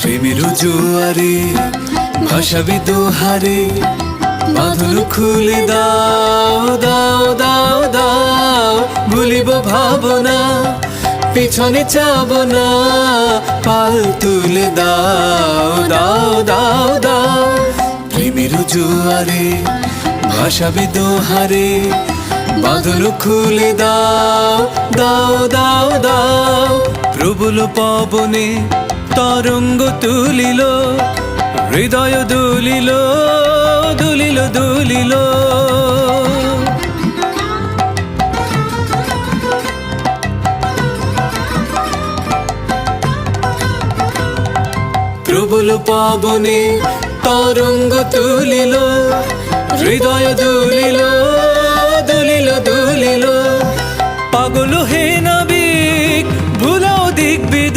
প্রেমের জোয়ারে ভাসাবি দোহারে, বাঁধন খুলে দাও দাও দাও দাও। ভুলিব ভাবনা, পিছনে চাব না, পাল তুলে দাও দাও দাও দাও। প্রেমের জোয়ারে ভাসাবি দোহারে, বাঁধন খুলে দাও দাও দাও দাও। প্রবল পবনে তরঙ্গ তুলিল, হৃদয় দুলিল দুলিল দুলিল। প্রবল পবনে তরঙ্গ তুলিল, হৃদয় দুলিল দুলিল দুলিল। পাগল হে নাবিক ভুলাও দিক বিদিক,